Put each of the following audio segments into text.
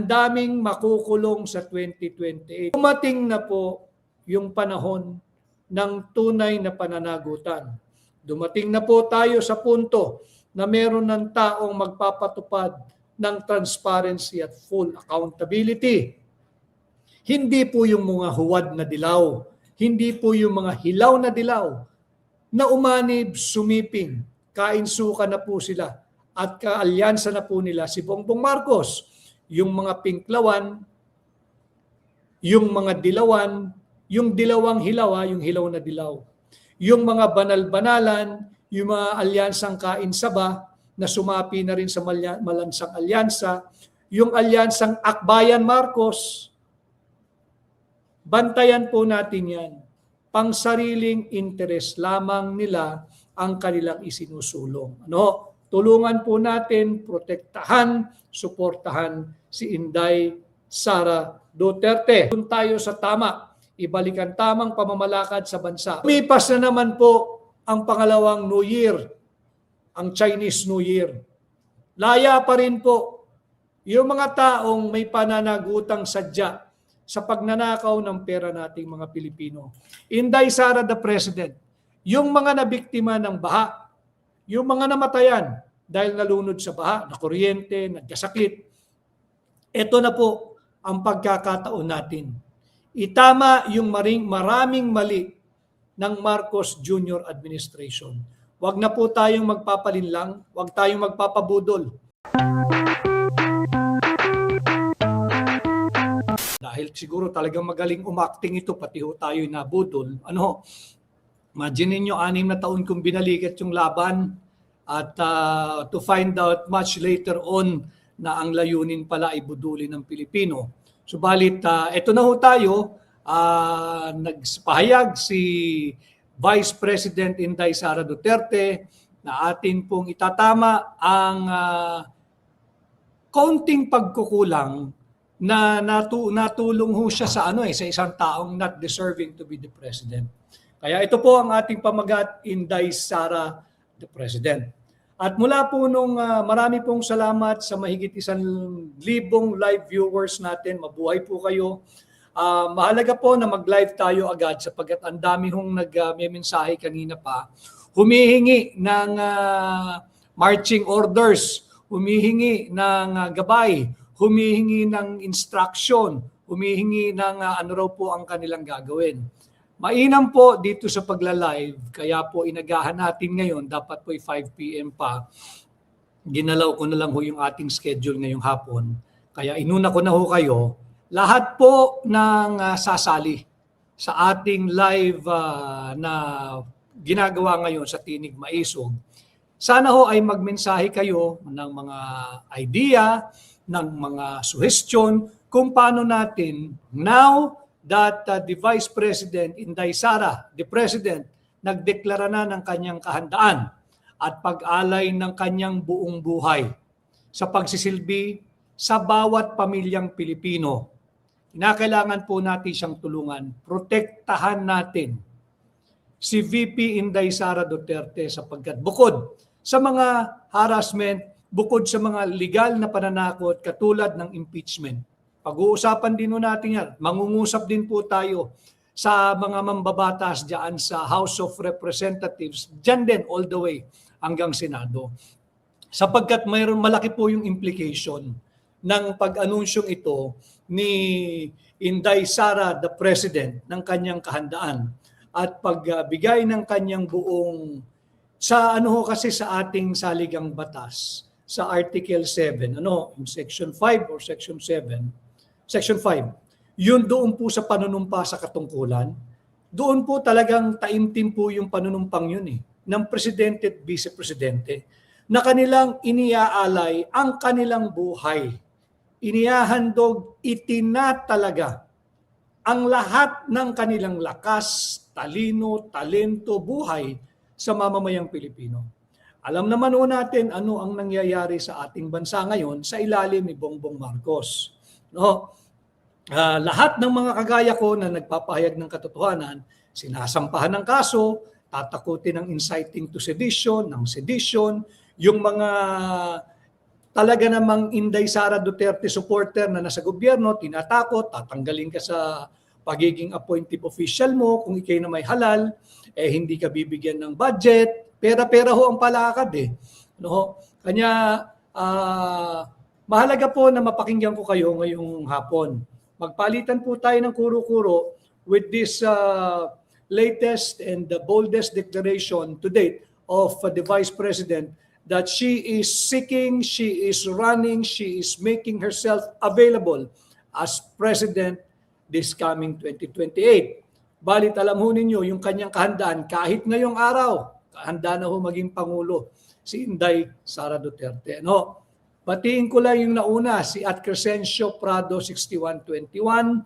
ang daming makukulong sa 2028. Dumating na po yung panahon ng tunay na pananagutan. Dumating na po tayo sa punto na meron ng taong magpapatupad ng transparency at full accountability. Hindi po yung mga huwad na dilaw, hindi po yung mga hilaw na dilaw na umanib, sumiping, kainsuka na po sila at kaalyansa na po nila si Bongbong Marcos. Yung mga pinklawan, yung mga dilawan, yung dilawang hilaw, yung hilaw na dilaw. Yung mga banal-banalan, yung mga alyansang kainsaba na sumapi na rin sa malansang alyansa, yung alyansang Akbayan Marcos, bantayan po natin yan. Pangsariling interes lamang nila ang kanilang isinusulong. Ano? Tulungan po natin, protektahan, suportahan si Inday Sara Duterte. Kung tayo sa tama, ibalik ang tamang pamamalakad sa bansa. Lumipas na naman po ang pangalawang New Year, ang Chinese New Year. Laya pa rin po yung mga taong may pananagutang sadya sa pagnanakaw ng pera nating mga Pilipino. Inday Sara the President, yung mga nabiktima ng baha, yung mga namatayan dahil nalunod sa baha, na kuryente, nagkasakit, ito na po ang pagkakataon natin. Itama yung maraming mali ng Marcos Jr. administration. Huwag na po tayong magpapalinlang, huwag tayong magpapabudol. Dahil siguro talagang magaling umakting ito, pati ho tayo nabudol. Ano, imagine niyo 6 na taon kong binalikat yung laban at to find out much later on na ang layunin pala ay budulin ng Pilipino. Subalit, ito na ho tayo, nagpahayag si Vice President Inday Sara Duterte na atin pong itatama ang kaunting pagkukulang na natulong ho siya sa sa isang taong not deserving to be the president. Kaya ito po ang ating pamagat, Inday Sara the President. At mula po nung marami pong salamat sa mahigit 1,000 live viewers natin. Mabuhay po kayo. Mahalaga po na mag-live tayo agad sapagkat ang dami hong nag-mensahe kanina pa. Humihingi ng marching orders, humihingi ng gabay, humihingi ng instruction, humihingi ng ano raw po ang kanilang gagawin. Mainam po dito sa pagla-live, kaya po inagahan natin ngayon, dapat po 5 p.m. pa. Ginalaw ko na lang ho yung ating schedule ngayong hapon. Kaya inuna ko na ho kayo, lahat po ng sasali sa ating live na ginagawa ngayon sa Tinig Maisog. Sana ho ay magmensahe kayo ng mga idea, ng mga suggestion kung paano natin now that the Vice President Inday Sara, the President, nagdeklara na ng kanyang kahandaan at pag-alay ng kanyang buong buhay sa pagsisilbi sa bawat pamilyang Pilipino. Kinakailangan po natin siyang tulungan, protektahan natin si VP Inday Sara Duterte sapagkat bukod sa mga harassment, bukod sa mga legal na pananakot katulad ng impeachment. Pag-uusapan din natin yan. Mangungusap din po tayo sa mga mambabatas dyan sa House of Representatives, dyan din all the way hanggang Senado. Sapagkat mayroon malaki po yung implication ng pag-anunsyong ito ni Inday Sara the President ng kanyang kahandaan at pagbigay ng kanyang buong sa kasi sa ating saligang batas sa Article 7, in Section 5 or Section 7, Section 5, yun doon po sa panunumpa sa katungkulan, doon po talagang taimtim po yung panunumpang yun ng Presidente at Vice-Presidente na kanilang iniaalay ang kanilang buhay. Inihahandog, itinatalaga ang lahat ng kanilang lakas, talino, talento, buhay sa mamamayang Pilipino. Alam naman po natin ano ang nangyayari sa ating bansa ngayon sa ilalim ni Bongbong Marcos. Lahat ng mga kagaya ko na nagpapahayag ng katotohanan, sinasampahan ng kaso, tatakutin ng inciting to sedition, ng sedition, yung mga talaga namang Inday Sara Duterte supporter na nasa gobyerno, tinatakot, tatanggalin ka sa pagiging appointive official mo kung ikay na may halal, hindi ka bibigyan ng budget, pera-pera ho ang palakad eh. No? Kanya, mahalaga po na mapakinggan ko kayo ngayong hapon. Magpalitan po tayo ng kuro-kuro with this latest and the boldest declaration to date of the Vice President that she is seeking, she is running, she is making herself available as President this coming 2028. Balit alam ho ninyo, yung kanyang kahandaan, kahit ngayong araw, handa na ho maging Pangulo, si Inday Sara Duterte. No? Batiin ko lang yung nauna, si at Crescencio Prado 6121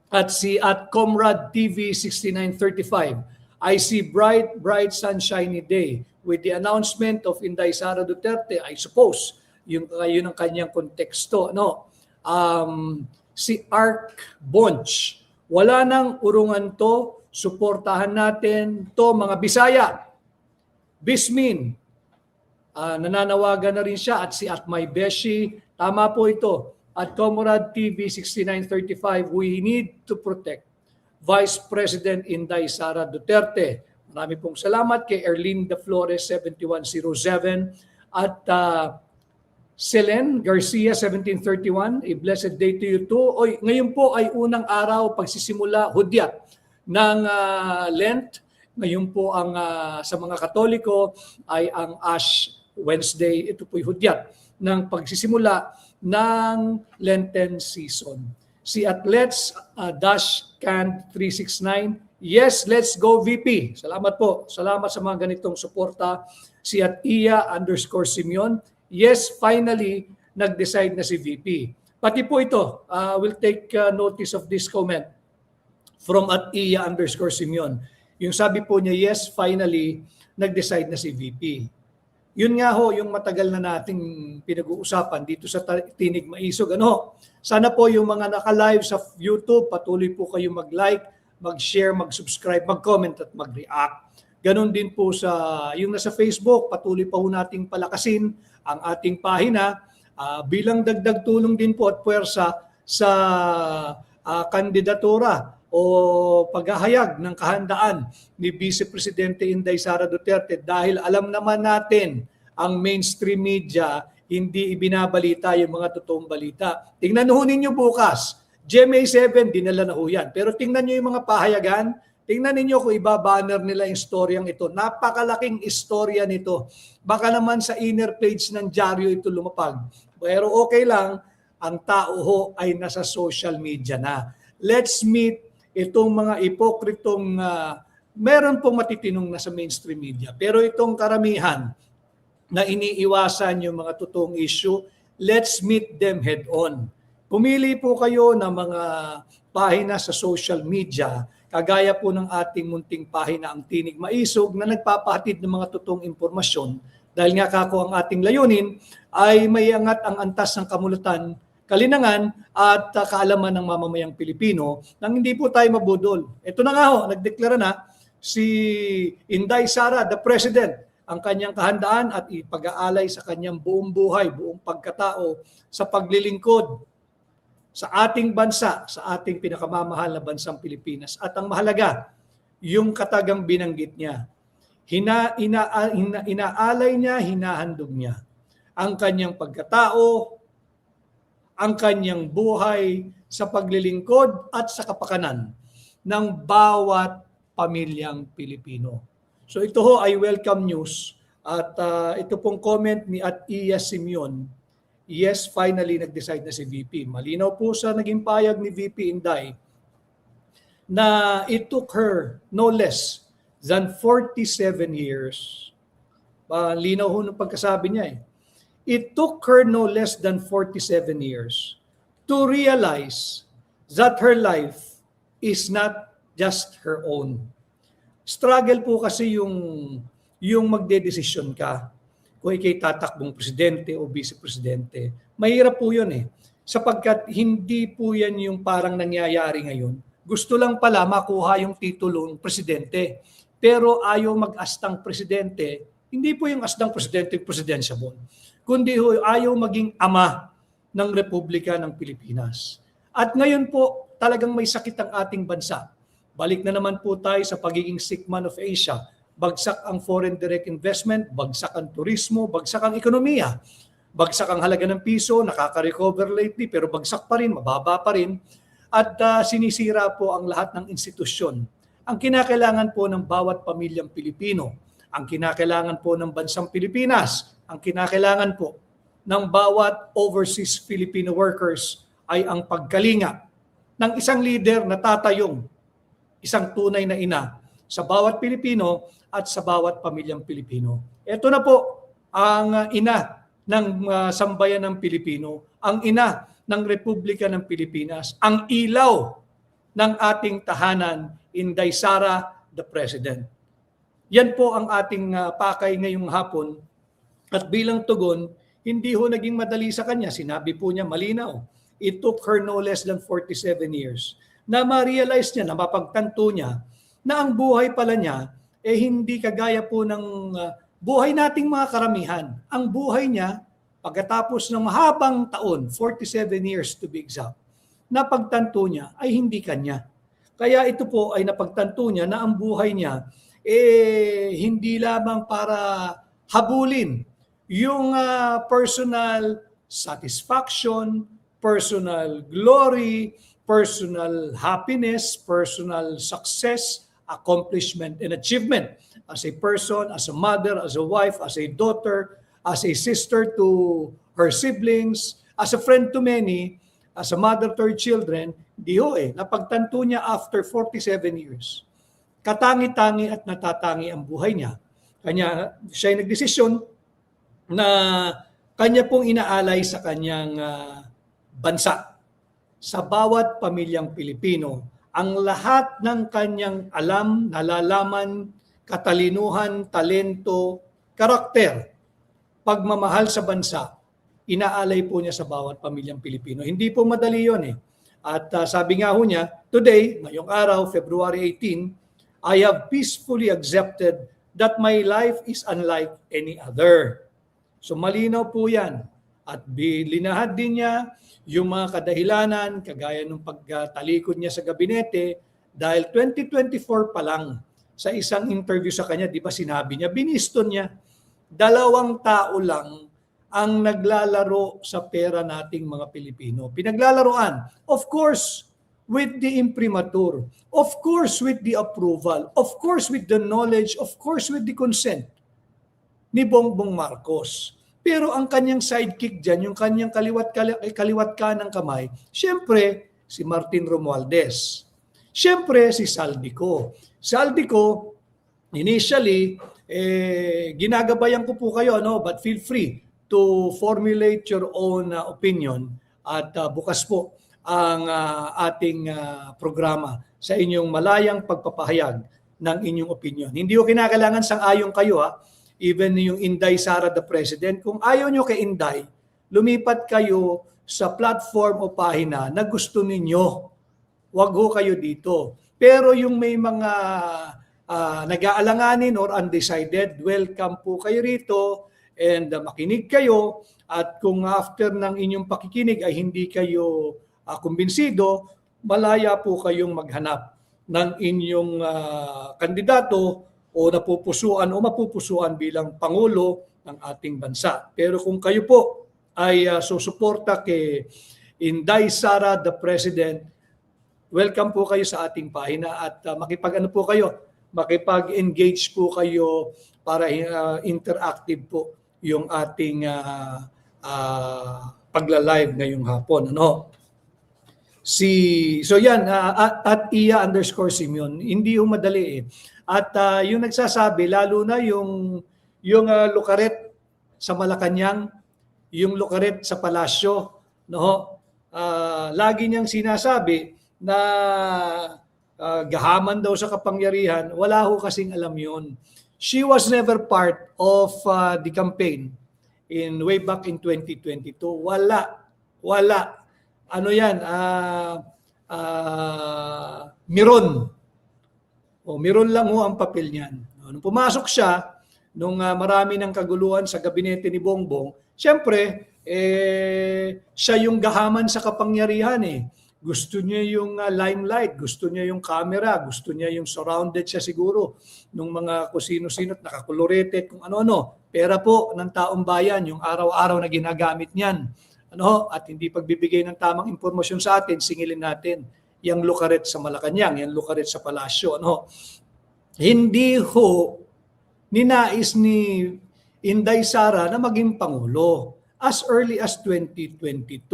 at si at Comrade TV 6935. I see bright sunshiny day with the announcement of Inday Sara Duterte. I suppose yun ang kanyang konteksto, no? Si Ark Bonch, wala nang urungan to, suportahan natin to mga Bisaya. Bismin, nananawagan na rin siya, at si Atmay Beshi, tama po ito. At Comrade TV 6935, we need to protect Vice President Inday Sara Duterte. Marami pong salamat kay Erlene De Flores 7107 at Selen Garcia 1731. A blessed day to you too. Ngayon po ay unang araw pagsisimula hudyat ng Lent. Ngayon po ang sa mga Katoliko ay ang Ash Wednesday. Ito po'y hudyat ng pagsisimula ng Lenten season. Si at Let's Can 369, yes, let's go VP. Salamat po. Salamat sa mga ganitong suporta. Si at Iya_Simeon, yes, finally, nag-decide na si VP. Pati po ito, we'll take notice of this comment from at Iya_Simeon. Yung sabi po niya, yes, finally, nag-decide na si VP. Yun nga ho, yung matagal na nating pinag-uusapan dito sa Tinig Maisog. Sana po yung mga naka-live sa YouTube, patuloy po kayo mag-like, mag-share, mag-subscribe, mag-comment at mag-react. Ganon din po sa yung nasa Facebook, patuloy pa po nating palakasin ang ating pahina bilang dagdag tulong din po at puwersa sa kandidatura o paghahayag ng kahandaan ni Vice Presidente Inday Sara Duterte, dahil alam naman natin ang mainstream media hindi ibinabalita yung mga totoong balita. Tingnan ho ninyo bukas, GMA 7, dinala na ho yan. Pero tingnan nyo yung mga pahayagan, tingnan ninyo kung iba-banner nila yung storyang ito. Napakalaking istorya nito. Baka naman sa inner page ng dyaryo ito lumapag. Pero okay lang, ang tao ho ay nasa social media na. Let's meet itong mga ipokritong meron pong matitinong na sa mainstream media. Pero itong karamihan na iniiwasan yung mga totoong issue, let's meet them head on. Pumili po kayo ng mga pahina sa social media, kagaya po ng ating munting pahina ang Tinig Maisog na nagpapahatid ng mga totoong impormasyon. Dahil nga kako ang ating layunin ay maiangat ang antas ng kamulatan, kalinangan at kaalaman ng mamamayang Pilipino nang hindi po tayo mabudol. Ito na nga ho, nagdeklara na si Inday Sara, the President, ang kanyang kahandaan at ipag-aalay sa kanyang buong buhay, buong pagkatao sa paglilingkod sa ating bansa, sa ating pinakamamahal na bansang Pilipinas. At ang mahalaga, yung katagang binanggit niya, inaalay niya, hinahandog niya ang kanyang pagkatao, ang kanyang buhay sa paglilingkod at sa kapakanan ng bawat pamilyang Pilipino. So ito ho ay welcome news at ito pong comment ni at Iya Simeon, yes, finally nag-decide na si VP. Malinaw po sa naging payag ni VP Inday na it took her no less than 47 years. Linaw ho ng pagkasabi niya eh. It took her no less than 47 years to realize that her life is not just her own. Struggle po kasi yung magdedesisyon ka kung ikay tatakbong presidente o vice-presidente. Mahirap po yun eh. Sapagkat hindi po yan yung parang nangyayari ngayon. Gusto lang pala makuha yung titulong presidente. Pero ayaw mag-astang presidente, hindi po yung astang presidente presidentiable. kundi ayaw maging ama ng Republika ng Pilipinas. At ngayon po, talagang may sakit ang ating bansa. Balik na naman po tayo sa pagiging sick man of Asia. Bagsak ang foreign direct investment, bagsak ang turismo, bagsak ang ekonomiya. Bagsak ang halaga ng piso, nakaka-recover lately pero bagsak pa rin, mababa pa rin. At sinisira po ang lahat ng institusyon. Ang kinakailangan po ng bawat pamilyang Pilipino, ang kinakailangan po ng bansang Pilipinas, ang kinakailangan po ng bawat overseas Filipino workers ay ang pagkalinga ng isang leader na tatayong isang tunay na ina sa bawat Pilipino at sa bawat pamilyang Pilipino. Ito na po ang ina ng sambayan ng Pilipino, ang ina ng Republika ng Pilipinas, ang ilaw ng ating tahanan, Inday Sara, the President. Yan po ang ating pakay ngayong hapon at bilang tugon, hindi ho naging madali sa kanya. Sinabi po niya malinaw, it took her no less than 47 years na ma-realize niya, na mapagtanto niya na ang buhay pala niya hindi kagaya po ng buhay nating mga karamihan. Ang buhay niya, pagkatapos ng mahabang taon, 47 years to be exact, napagtanto niya ay hindi kanya. Kaya ito po ay napagtanto niya na ang buhay niya hindi lamang para habulin yung personal satisfaction, personal glory, personal happiness, personal success, accomplishment, and achievement as a person, as a mother, as a wife, as a daughter, as a sister to her siblings, as a friend to many, as a mother to her children. Di ho napagtanto niya after 47 years. Katangi-tangi at natatangi ang buhay niya. Kanya siya ay nagdesisyon na kanya pong inaalay sa kanyang bansa. Sa bawat pamilyang Pilipino, ang lahat ng kanyang alam, nalalaman, katalinuhan, talento, karakter, pagmamahal sa bansa, inaalay po niya sa bawat pamilyang Pilipino. Hindi po madali yun At sabi nga ho niya, today, ngayong araw, February 18, I have peacefully accepted that my life is unlike any other. So malinaw po yan. At linahad din niya yung mga kadahilanan, kagaya ng pagtalikod niya sa gabinete, dahil 2024 pa lang, sa isang interview sa kanya, di ba sinabi niya, biniston niya, 2 tao lang ang naglalaro sa pera nating mga Pilipino. Pinaglalaroan, of course, with the imprimatur, of course, with the approval, of course, with the knowledge, of course, with the consent ni Bongbong Marcos. Pero ang kanyang sidekick dyan, yung kanyang kaliwat kanang kamay, siyempre, si Martin Romualdez. Siyempre, si Saldico. Saldico, initially, ginagabayan ko po kayo, but feel free to formulate your own opinion at bukas po ang ating programa sa inyong malayang pagpapahayag ng inyong opinion. Hindi ko kinakailangan sang-ayon kayo even yung Inday Sara the President. Kung ayaw nyo kay Inday, lumipat kayo sa platform o pahina na gusto ninyo. Wag ho kayo dito. Pero yung may mga nag-aalanganin or undecided, welcome po kayo rito and makinig kayo. At kung after ng inyong pakikinig ay hindi kayo kumbinsido, malaya po kayong maghanap ng inyong kandidato o napupusuan o mapupusuan bilang Pangulo ng ating bansa. Pero kung kayo po ay susuporta kay Inday Sara the President, welcome po kayo sa ating pahina at makipag-engage po kayo para interactive po yung ating pagla-live ngayong hapon. So yan, at Iya_Simeon, hindi yung madali At yung nagsasabi, lalo na yung lukaret sa Malacanang, yung lukaret sa palasyo, lagi niyang sinasabi na gahaman daw sa kapangyarihan, wala ho kasing alam yun. She was never part of the campaign way back in 2022. Wala. Ano yan? Miron. Miron lang ho ang papel niyan. Nung pumasok siya, nung marami ng kaguluhan sa gabinete ni Bongbong, Siyempre, siya yung gahaman sa kapangyarihan eh. Gusto niya yung limelight, gusto niya yung camera, gusto niya yung surrounded siya siguro nung mga kusino-sino at nakakolorete kung ano-ano. Pera po ng taong bayan, yung araw-araw na ginagamit niyan. Ano, at hindi pagbibigay ng tamang impormasyon sa atin, singilin natin yung lukaret sa Malacanang, yung lukaret sa palasyo. Ano, hindi ho ninais ni Inday Sara na maging Pangulo as early as 2022.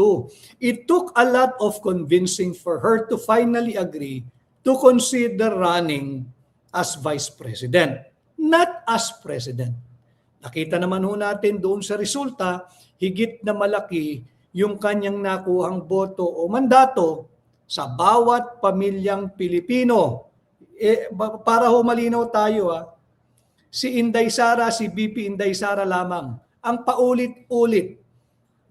It took a lot of convincing for her to finally agree to consider running as Vice President, not as President. Nakita naman ho natin doon sa resulta, higit na malaki yung kanyang nakuhang boto o mandato sa bawat pamilyang Pilipino. Para ho malinaw tayo, si Inday Sara, si BP Inday Sara lamang ang paulit-ulit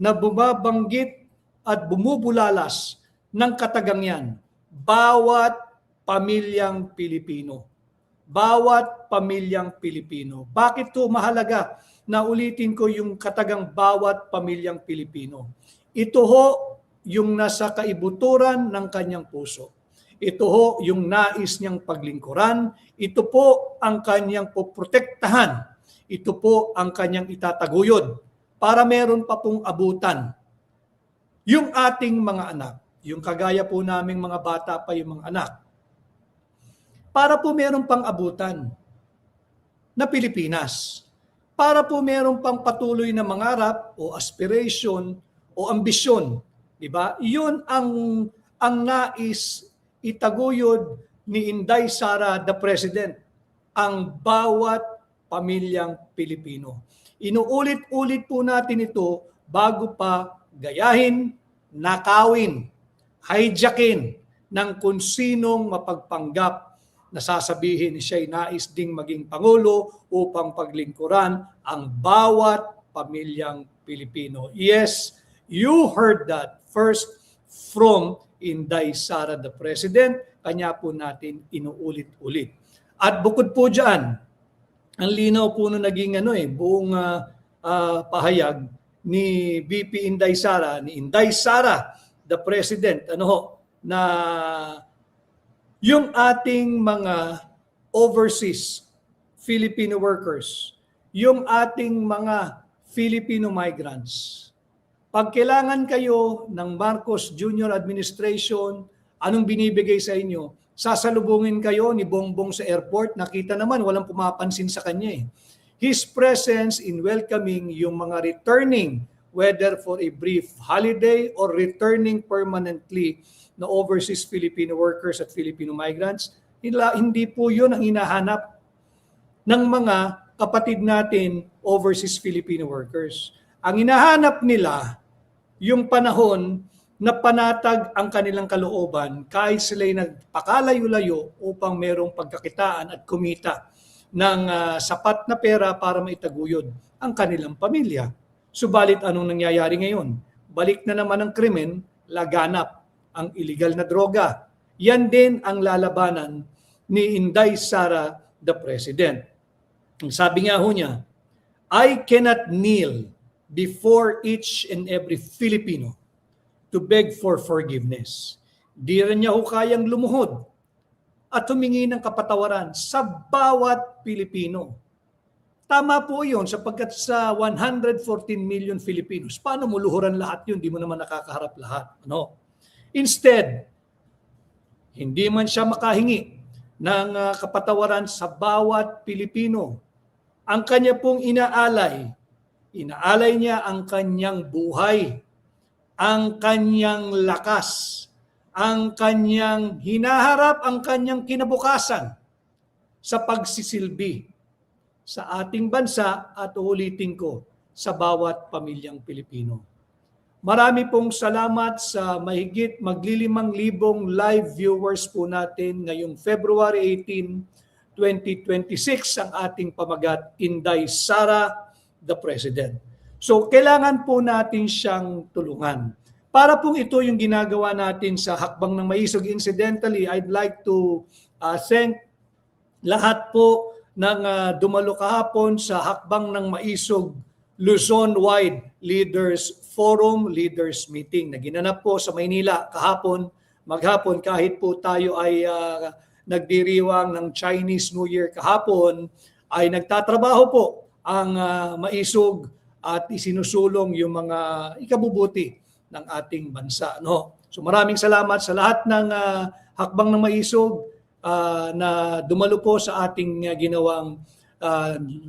na bumabanggit at bumubulalas ng katagang yan. Bawat pamilyang Pilipino. Bawat pamilyang Pilipino. Bakit ito mahalaga na ulitin ko yung katagang bawat pamilyang Pilipino? Ito ho yung nasa kaibuturan ng kanyang puso. Ito ho yung nais niyang paglingkuran. Ito po ang kanyang poprotektahan. Ito po ang kanyang itataguyod para meron pa pong abutan. Yung ating mga anak, yung kagaya po naming mga bata pa yung mga anak, para po meron pang abutan na Pilipinas. Para po meron pang patuloy na mangarap o aspiration o ambisyon. Diba? Yun ang nais itaguyod ni Inday Sara, the President, ang bawat pamilyang Pilipino. Inuulit-ulit po natin ito bago pa gayahin, nakawin, hijackin ng kung sinong mapagpanggap na sasabihin siya'y nais ding maging Pangulo upang paglingkuran ang bawat pamilyang Pilipino. Yes, you heard that first from Inday Sara, the President. Kanya po natin inuulit-ulit. At bukod po dyan, ang linaw po nung naging buong pahayag ni BP Inday Sara, ni Inday Sara, the President, na yung ating mga overseas Filipino workers, yung ating mga Filipino migrants, pag kailangan kayo ng Marcos Jr. Administration, anong binibigay sa inyo? Sasalubungin kayo ni Bongbong sa airport, nakita naman walang pumapansin sa kanya eh. His presence in welcoming yung mga returning, whether for a brief holiday or returning permanently na overseas Filipino workers at Filipino migrants, hindi po yun ang hinahanap ng mga kapatid natin overseas Filipino workers. Ang hinahanap nila, yung panahon na panatag ang kanilang kalooban kahit sila'y nagpakalayo-layo upang merong pagkakitaan at kumita ng sapat na pera para maitaguyod ang kanilang pamilya. Subalit anong nangyayari ngayon? Balik na naman ang krimen, laganap ang illegal na droga. Yan din ang lalabanan ni Inday Sara, the President. Sabi nga ho niya, I cannot kneel before each and every Filipino to beg for forgiveness. Di rin niya ho kayang lumuhod at humingi ng kapatawaran sa bawat Pilipino. Tama po yun sapagkat sa 114 million Filipinos, paano mo luhuran lahat yun? Di mo naman nakakaharap lahat. Instead, hindi man siya makahingi ng kapatawaran sa bawat Pilipino. Ang kanya pong inaalay niya ang kanyang buhay, ang kanyang lakas, ang kanyang hinaharap, ang kanyang kinabukasan sa pagsisilbi sa ating bansa at ulitin ko sa bawat pamilyang Pilipino. Marami pong salamat sa mahigit maglilimang-libong live viewers po natin ngayong February 18, 2026 ang ating pamagat, Inday Sara, the President. So, kailangan po natin siyang tulungan. Para pong ito yung ginagawa natin sa Hakbang ng Maisog. Incidentally, I'd like to thank lahat po ng dumalo kahapon sa Hakbang ng Maisog Luzon-wide Leaders Forum, Leaders Meeting na ginanap po sa Maynila kahapon, maghapon, kahit po tayo ay nagdiriwang ng Chinese New Year kahapon, ay nagtatrabaho po ang maisog at isinusulong yung mga ikabubuti ng ating bansa. No? So maraming salamat sa lahat ng hakbang ng maisog na dumalo po sa ating ginawang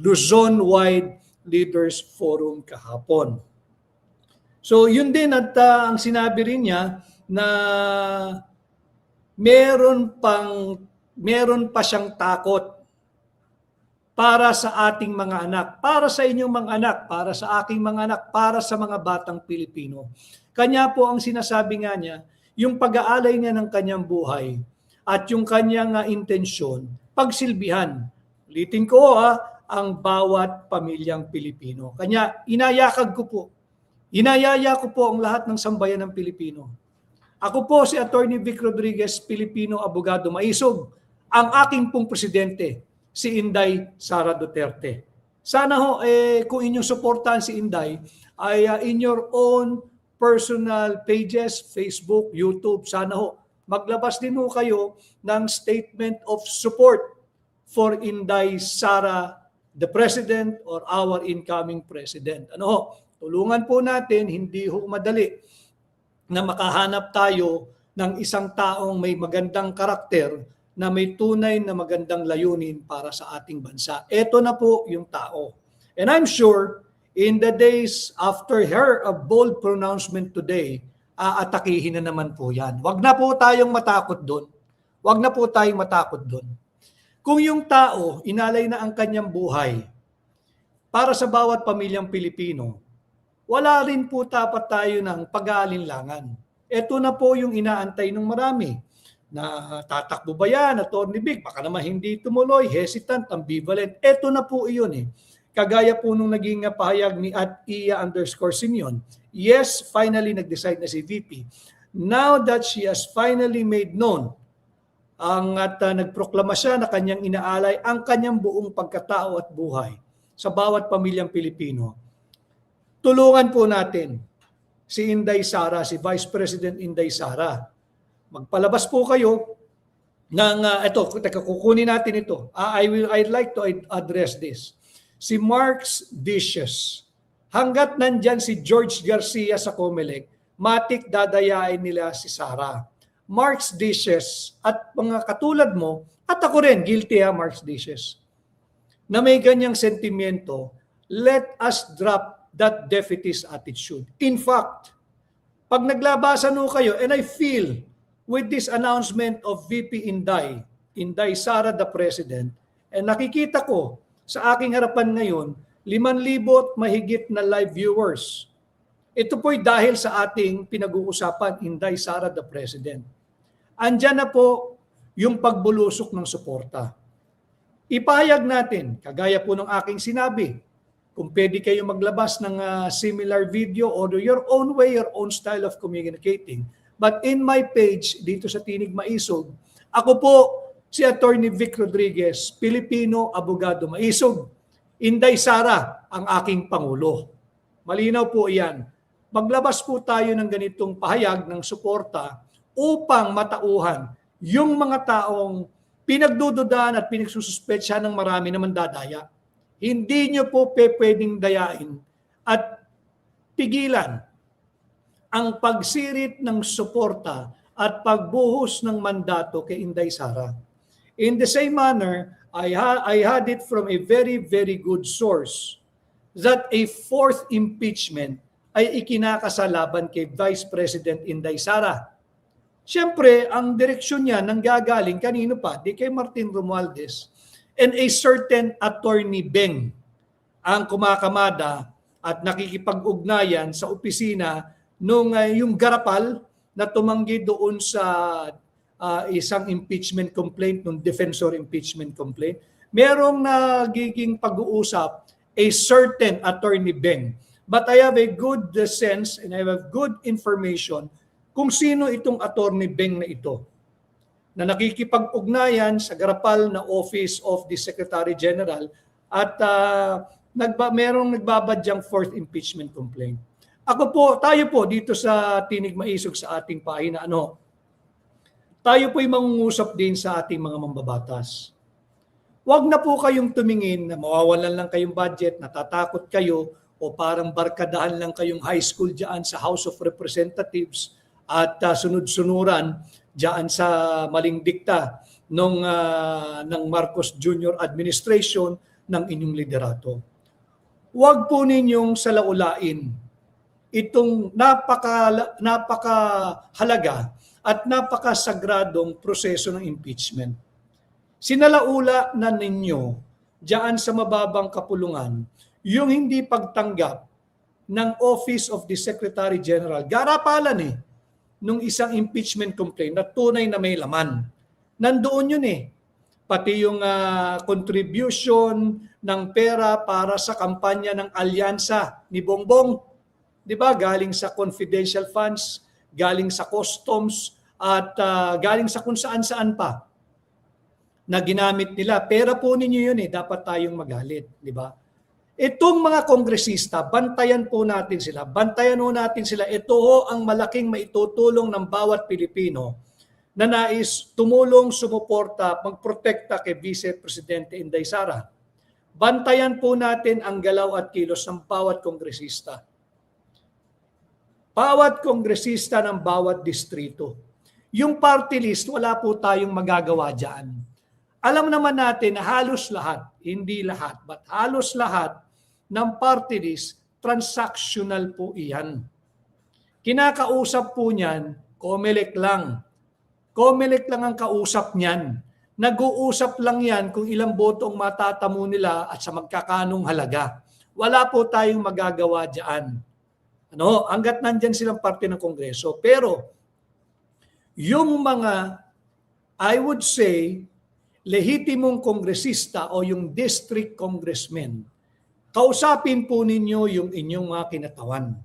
Luzon-wide Leaders Forum kahapon. So yun din at ang sinabi rin niya na meron pa siyang takot para sa ating mga anak, para sa inyong mga anak, para sa aking mga anak, para sa mga batang Pilipino. Kanya po ang sinasabi nga niya, yung pag-aalay niya ng kanyang buhay at yung kanyang intensyon, pagsilbihan. Ulitin ko ang bawat pamilyang Pilipino. Kanya, inayaya ko po ang lahat ng sambayan ng Pilipino. Ako po si Attorney Vic Rodriguez, Pilipino abogado maisog, ang aking pong presidente, si Inday Sara Duterte. Sana kung inyong suportahan si Inday, ay in your own personal pages, Facebook, YouTube, sana maglabas din kayo ng statement of support for Inday Sara, the President or our incoming President. Tulungan po natin, hindi madali na makahanap tayo ng isang taong may magandang karakter na may tunay na magandang layunin para sa ating bansa. Ito na po yung tao. And I'm sure, in the days after her bold pronouncement today, aatakihin na naman po yan. Wag na po tayong matakot doon. Wag na po tayong matakot doon. Kung yung tao, inalay na ang kanyang buhay para sa bawat pamilyang Pilipino, wala rin po dapat tayo ng pag-aalinlangan. Ito na po yung inaantay ng marami. Na tatakbo ba yan, Attorney Vic? Baka naman hindi tumuloy, hesitant, ambivalent. Ito na po iyon Kagaya po nung naging pahayag ni @Iya_Simeon. Yes, finally nag-decide na si VP. Now that she has finally made known at nagproklama siya na kanyang inaalay ang kanyang buong pagkatao at buhay sa bawat pamilyang Pilipino. Tulungan po natin si Inday Sara, si Vice President Inday Sara. Magpalabas po kayo ng kukunin natin ito. I'd like to address this. Si Mark's Dishes. Hanggat nandyan si George Garcia sa Comelec, matik dadayain nila si Sara. Mark's Dishes at mga katulad mo, at ako rin, guilty Mark's Dishes, na may ganyang sentimiento, let us drop that defeatist attitude. In fact, pag naglabasan kayo, and I feel with this announcement of VP Inday Sara the President, and nakikita ko sa aking harapan ngayon, 5,000 mahigit na live viewers. Ito po'y dahil sa ating pinag-uusapan, Inday Sara the President. Andyan na po yung pagbulusok ng suporta. Ipahayag natin, kagaya po ng aking sinabi, kung pwede kayo maglabas ng similar video or your own way, your own style of communicating. But in my page, dito sa Tinig Maisog, ako po si Attorney Vic Rodriguez, Pilipino abogado maisog. Inday Sara ang aking Pangulo. Malinaw po iyan. Maglabas po tayo ng ganitong pahayag ng suporta upang matauhan yung mga taong pinagdududahan at pinagsususpetsya ng marami na mandadaya. Hindi nyo po pwedeng dayain at pigilan ang pagsirit ng suporta at pagbuhos ng mandato kay Inday Sara. In the same manner, I had it from a very, very good source that a fourth impeachment ay ikinakasalaban kay Vice President Inday Sara. Siyempre, ang direksyon niya nanggagaling kanino pa? Di kay Martin Romualdez and a certain Attorney Beng ang kumakamada at nakikipag-ugnayan sa opisina nung yung garapal na tumanggi doon sa isang impeachment complaint, nung defensor impeachment complaint. Merong nagiging pag-uusap a certain Attorney Beng. But I have a good sense and I have good information kung sino itong Attorney Beng na ito na nakikipag-ugnayan sa garapal na Office of the Secretary General at merong nagbabadyang fourth impeachment complaint. Tayo po dito sa Tinig Maisog sa ating pahina, tayo po'y mangungusap din sa ating mga mambabatas. Huwag na po kayong tumingin na mawawalan lang kayong budget, natatakot kayo, o parang barkadahan lang kayong high school dyan sa House of Representatives at sunod-sunuran dyan sa maling dikta ng Marcos Jr. administration ng inyong liderato. Huwag po ninyong salaulain itong napakahalaga at napakasagradong proseso ng impeachment. Sinalaula na ninyo diyan sa mababang kapulungan yung hindi pagtanggap ng Office of the Secretary General. Garapalan nung isang impeachment complaint na tunay na may laman. Nandoon yun Pati yung contribution ng pera para sa kampanya ng alyansa ni Bongbong. Di ba? Galing sa confidential funds, galing sa customs, at galing sa kung saan-saan pa na ginamit nila. Pera po ninyo yun dapat tayong magalit. Di ba? Itong mga kongresista, bantayan po natin sila. Bantayan po natin sila. Ito ang malaking maitutulong ng bawat Pilipino na nais tumulong, sumuporta, magprotekta kay Vice Presidente Inday Sara. Bantayan po natin ang galaw at kilos ng bawat kongresista. Bawat kongresista ng bawat distrito. Yung party list, wala po tayong magagawa dyan. Alam naman natin na halos lahat, hindi lahat, but halos lahat ng party list, transactional po iyan. Kinakausap po niyan, COMELEC lang. COMELEC lang ang kausap niyan. Nag-uusap lang yan kung ilang boto ang matatamo nila at sa magkakanong halaga. Wala po tayong magagawa dyan. Hanggat nandyan silang parte ng Kongreso. Pero, yung mga, I would say, lehitimong kongresista o yung district congressmen, kausapin po ninyo yung inyong mga kinatawan.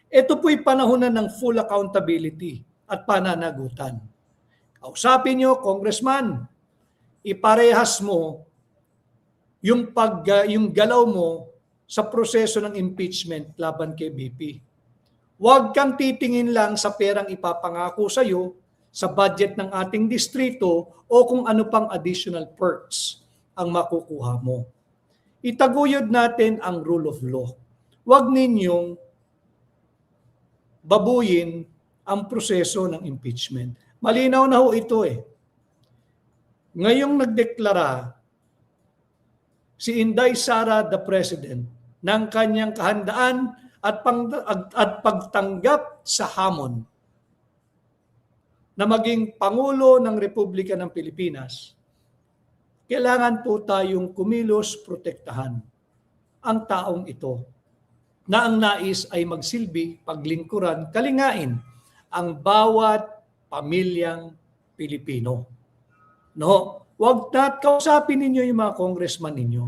Ito po'y panahon na ng full accountability at pananagutan. Kausapin nyo, congressman, iparehas mo yung galaw mo sa proseso ng impeachment laban kay BP. Huwag kang titingin lang sa perang ipapangako sa iyo, sa budget ng ating distrito o kung ano pang additional perks ang makukuha mo. Itaguyod natin ang rule of law. Huwag ninyong babuyin ang proseso ng impeachment. Malinaw na ito Ngayong nagdeklara si Inday Sara, the President, ng kanyang kahandaan at pagtanggap sa hamon na maging Pangulo ng Republika ng Pilipinas, kailangan po tayong kumilos, protektahan ang taong ito na ang nais ay magsilbi, paglingkuran, kalingain ang bawat pamilyang Pilipino. Huwag kausapin ninyo yung mga congressman ninyo.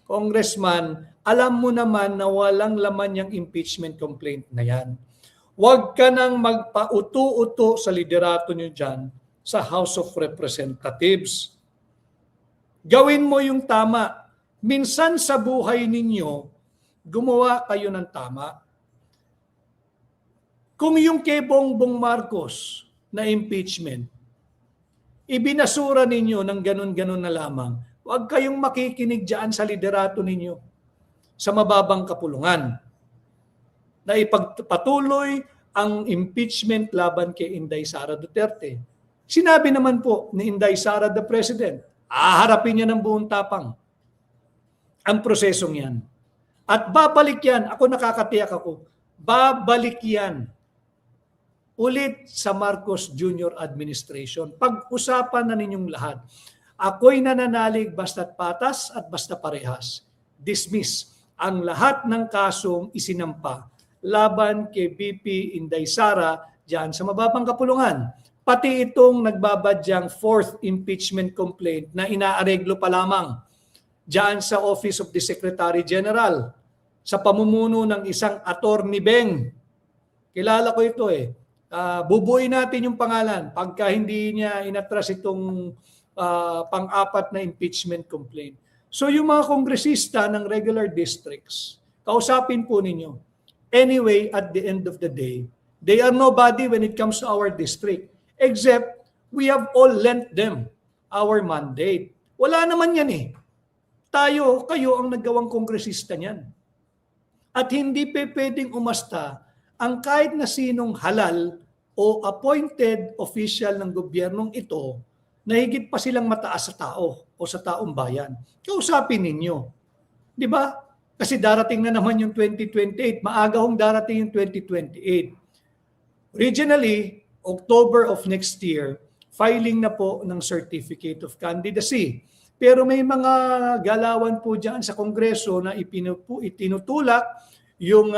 Congressman, alam mo naman na walang laman yung impeachment complaint na yan. Huwag ka nang magpauto-uto sa liderato nyo dyan sa House of Representatives. Gawin mo yung tama. Minsan sa buhay ninyo, gumawa kayo ng tama. Kung yung kay Bongbong Marcos na impeachment, ibinasura ninyo ng ganun-ganun na lamang, huwag kayong makikinig dyan sa liderato ninyo sa mababang kapulungan na ipagpatuloy ang impeachment laban kay Inday Sara Duterte. Sinabi naman po ni Inday Sara, the President, haharapin niya ng buong tapang ang prosesong yan. At babalik yan, ako nakakatiyak ako, babalik yan ulit sa Marcos Jr. administration. Pag-usapan na ninyong lahat. Ako'y nananalig basta't patas at basta parehas. Dismiss ang lahat ng kasong isinampa laban kay BP Inday Sara diyan sa mababang kapulungan. Pati itong nagbabadyang fourth impeachment complaint na inaareglo pa lamang diyan sa Office of the Secretary General sa pamumuno ng isang Attorney Beng. Kilala ko ito bubuuin natin yung pangalan pagka hindi niya inatras itong pang-apat na impeachment complaint. So yung mga kongresista ng regular districts, kausapin po ninyo. Anyway, at the end of the day, they are nobody when it comes to our district, except we have all lent them our mandate. Wala naman yan eh. Kayo ang naggawang kongresista niyan. At hindi pwedeng umasta ang kahit na sinong halal o appointed official ng gobyernong ito na higit pa silang mataas sa tao o sa taong bayan. Kausapin ninyo. Di ba? Kasi darating na naman yung 2028. Maaga hong darating yung 2028. Originally, October of next year, filing na po ng Certificate of Candidacy. Pero may mga galawan po dyan sa Kongreso na itinutulak yung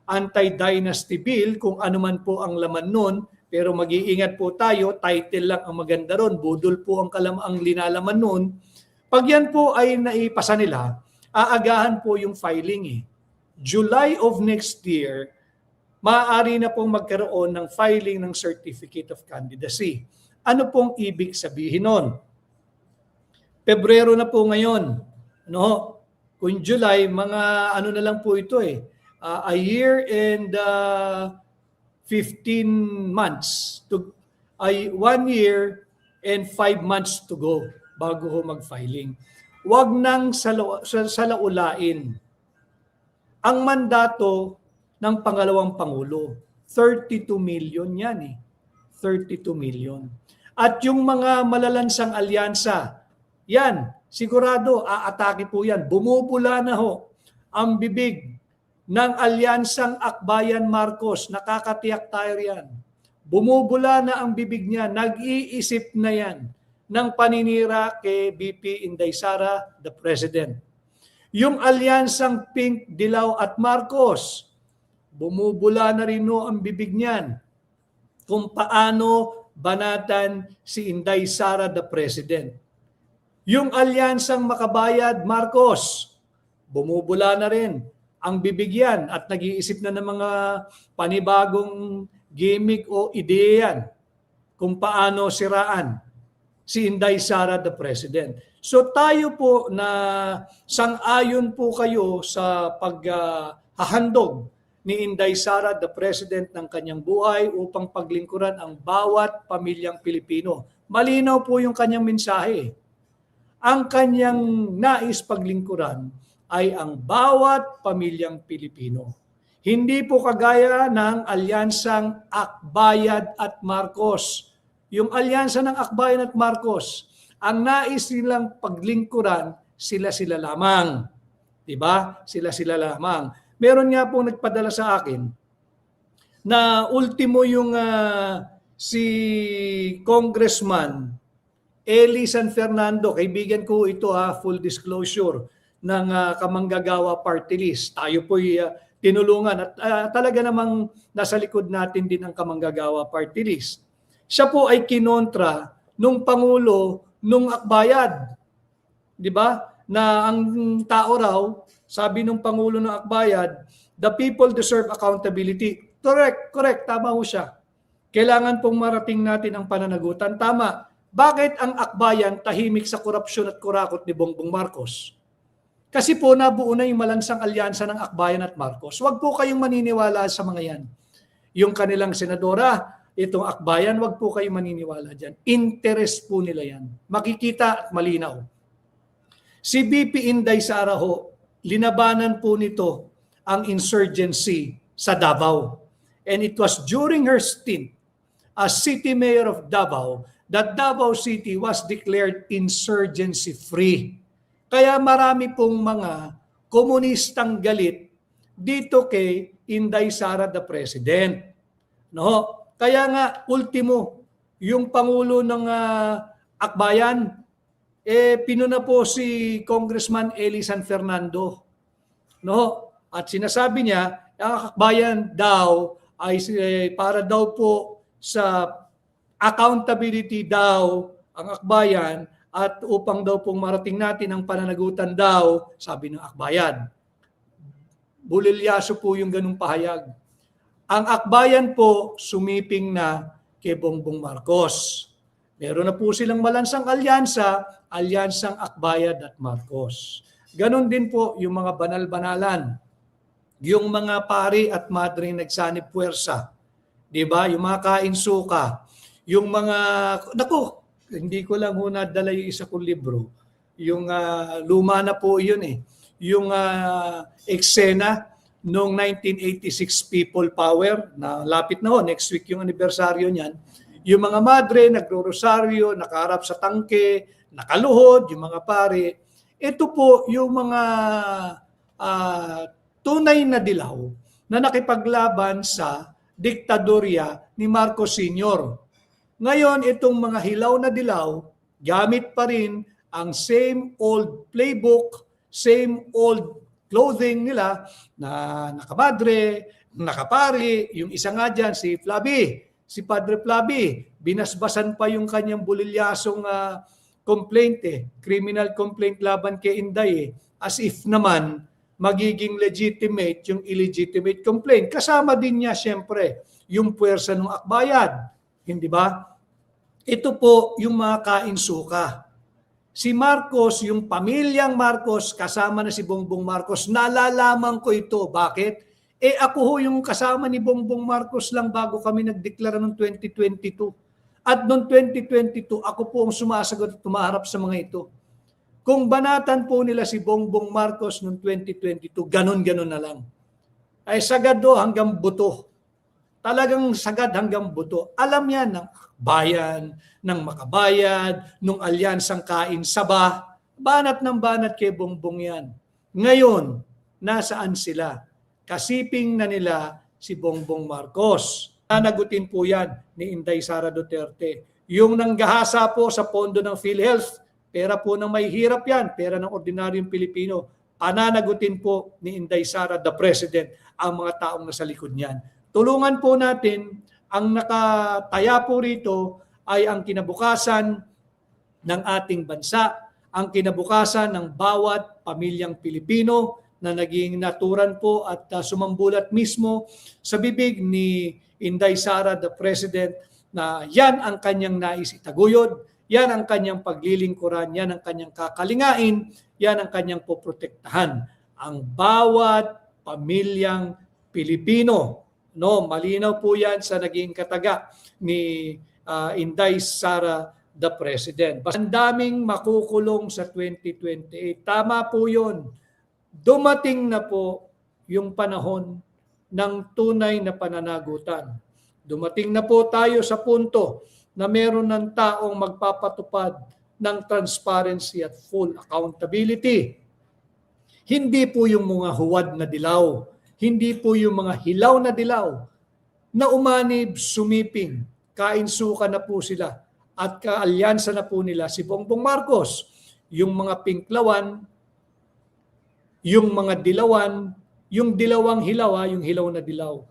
anti-dynasty bill, kung ano man po ang laman nun. Pero mag-iingat po tayo, title lang ang maganda ron, budol po ang linalaman nun. Pag yan po ay naipasa nila, aagahan po yung filing eh. July of next year, maaari na pong magkaroon ng filing ng Certificate of Candidacy. Ano pong ibig sabihin nun? Pebrero na po ngayon. No? Kung July, mga ano na lang po ito eh. A year and 15 months. 1 year and 5 months to go bago ho mag-filing. Huwag nang salaulain. Ang mandato ng pangalawang Pangulo, 32 million yan eh. 32 million. At yung mga malalansang alyansa, yan, sigurado, aatake po yan. Bumubula na ho ang bibig ng alyansang Akbayan Marcos. Nakakatiyak tayo yan. Bumubula na ang bibig niya. Nag-iisip na yan ng paninira kay BP Inday Sara, the President. Yung alyansang Pink, Dilaw at Marcos, bumubula na rin no ang bibig niyan kung paano banatan si Inday Sara, the President. Yung alyansang Makabayad, Marcos, bumubula na rin ang bibigyan at nag-iisip na ng mga panibagong gimmick o ideyan kung paano siraan si Inday Sara, the President. So tayo po na sang-ayon po kayo sa paghahandog ni Inday Sara, the President, ng kanyang buhay upang paglingkuran ang bawat pamilyang Pilipino. Malinaw po yung kanyang mensahe. Ang kanyang nais paglingkuran ay ang bawat pamilyang Pilipino. Hindi po kagaya ng alyansang Akbayan at Marcos. Yung alyansa ng Akbayan at Marcos, ang nais nilang paglingkuran, sila-sila lamang. Diba? Sila-sila lamang. Meron nga po nagpadala sa akin na ultimo yung si Congressman Eli San Fernando, kaibigan ko ito full disclosure, ng Kamanggagawa Party List. Tayo po'y tinulungan at talaga namang nasa likod natin din ang Kamanggagawa Party List. Siya po ay kinontra nung Pangulo nung Akbayan. Di ba? Na ang tao raw, sabi nung Pangulo ng Akbayan, the people deserve accountability. Correct, tama ho siya. Kailangan pong marating natin ang pananagutan. Tama. Bakit ang Akbayan tahimik sa korupsyon at kurakot ni Bongbong Marcos? Kasi po nabuo na yung malansang alyansa ng Akbayan at Marcos. Huwag po kayong maniniwala sa mga yan. Yung kanilang senadora, itong Akbayan, huwag po kayong maniniwala dyan. Interest po nila yan. Makikita at malinaw. Si BP Inday Sara ho, linabanan po nito ang insurgency sa Davao. And it was during her stint as city mayor of Davao that Davao City was declared insurgency-free. Kaya marami pong mga komunistang galit dito kay Inday Sara, the President. No? Kaya nga, ultimo, yung Pangulo ng Akbayan, pinuna po si Congressman Eli San Fernando. No? At sinasabi niya, ang Akbayan daw ay para daw po sa accountability daw ang Akbayan at upang daw pong marating natin ang pananagutan daw, sabi ng Akbayan. Bulilyaso po yung ganung pahayag. Ang Akbayan po sumiping na kay Bongbong Marcos. Meron na po silang malansang alyansa, alyansang Akbayad at Marcos. Ganon din po yung mga banal-banalan, yung mga pari at madre nagsanib puwersa, di ba? Yung mga kainsuka, yung mga, naku, hindi ko lang ho nadala yung isa kong libro, yung luma na po yun eh, yung eksena noong 1986 People Power, na lapit na ho, next week yung anibersaryo niyan, yung mga madre nagro-rosaryo, nakaharap sa tangke, nakaluhod, yung mga pari. Ito po yung mga tunay na dilaw na nakipaglaban sa diktadorya ni Marcos Sr. Ngayon, itong mga hilaw na dilaw, gamit pa rin ang same old playbook, same old clothing nila na nakamadre, nakapari, yung isa nga dyan, si Flavi, si Padre Flavi, binasbasan pa yung kanyang bulilyasong complaint criminal complaint laban kay Inday as if naman magiging legitimate yung illegitimate complaint. Kasama din niya siyempre yung puwersa ng Akbayad, hindi ba? Ito po yung mga kainsuka. Si Marcos, yung pamilyang Marcos, kasama na si Bongbong Marcos, nalalaman ko ito. Bakit? Ako ho yung kasama ni Bongbong Marcos lang bago kami nagdeklara noong 2022. At noong 2022, ako po ang sumasagot at tumaharap sa mga ito. Kung banatan po nila si Bongbong Marcos noong 2022, ganon-ganon na lang. Ay sagad do hanggang buto. Talagang sagad hanggang buto. Alam yan ng bayan, ng makabayad, ng alyansang kain saba. Banat ng banat kay Bongbong yan. Ngayon, nasaan sila? Kasiping na nila si Bongbong Marcos. Nanagutin po yan ni Inday Sara Duterte. Yung nanggahasa po sa pondo ng PhilHealth, pera po ng may hirap yan, pera ng ordinaryong Pilipino. Pananagutin po ni Inday Sara, the President, ang mga taong nasa likod niyan. Tulungan po natin, ang nakataya po rito ay ang kinabukasan ng ating bansa, ang kinabukasan ng bawat pamilyang Pilipino na naging naturan po at sumambulat mismo sa bibig ni Inday Sara, the President, na yan ang kanyang nais itaguyod, yan ang kanyang paglilingkuran, yan ang kanyang kakalingain, yan ang kanyang poprotektahan. Ang bawat pamilyang Pilipino. No, malinaw po yan sa naging kataga ni Inday Sara, the President. Ang daming makukulong sa 2028. Tama po yun. Dumating na po yung panahon ng tunay na pananagutan. Dumating na po tayo sa punto na meron ng taong magpapatupad ng transparency at full accountability. Hindi po yung mga huwad na dilaw, hindi po yung mga hilaw na dilaw na umanib, sumiping, kainsuka na po sila at kaalyansa na po nila si Bongbong Marcos. Yung mga pinklawan, yung mga dilawan, yung dilawang hilaw, yung hilaw na dilaw.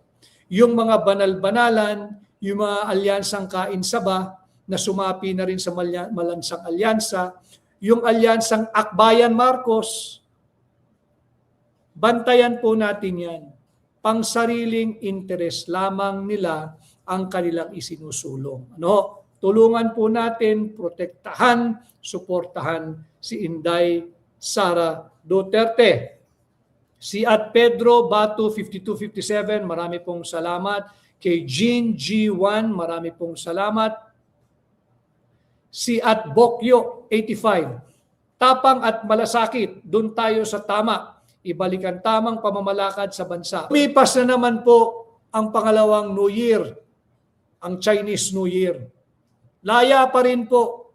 Yung mga banal-banalan, yung mga alyansang kainsaba na sumapi na rin sa malansang alyansa, yung alyansang Akbayan Marcos, bantayan po natin yan. Pangsariling interes lamang nila ang kanilang isinusulong. Ano? Tulungan po natin, protektahan, suportahan si Inday Sara Duterte. Si at Pedro Batu 5257, marami pong salamat. Kay Jean G1, marami pong salamat. Si at Bokyo 85, tapang at malasakit, doon tayo sa tama. Ibalik ang tamang pamamalakad sa bansa. Lumipas na naman po ang pangalawang New Year, ang Chinese New Year. Laya pa rin po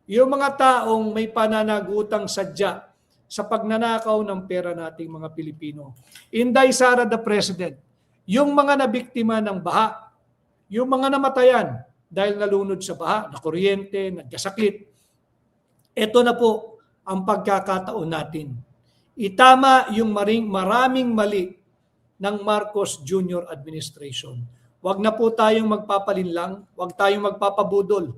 yung mga taong may pananagutang sadya sa pagnanakaw ng pera nating mga Pilipino. Inday Sara, the President, yung mga nabiktima ng baha, yung mga namatayan dahil nalunod sa baha, na kuryente, nagkasakit, ito na po ang pagkakataon natin. Itama yung maraming mali ng Marcos Jr. administration. Huwag na po tayong magpapalinlang, huwag tayong magpapabudol.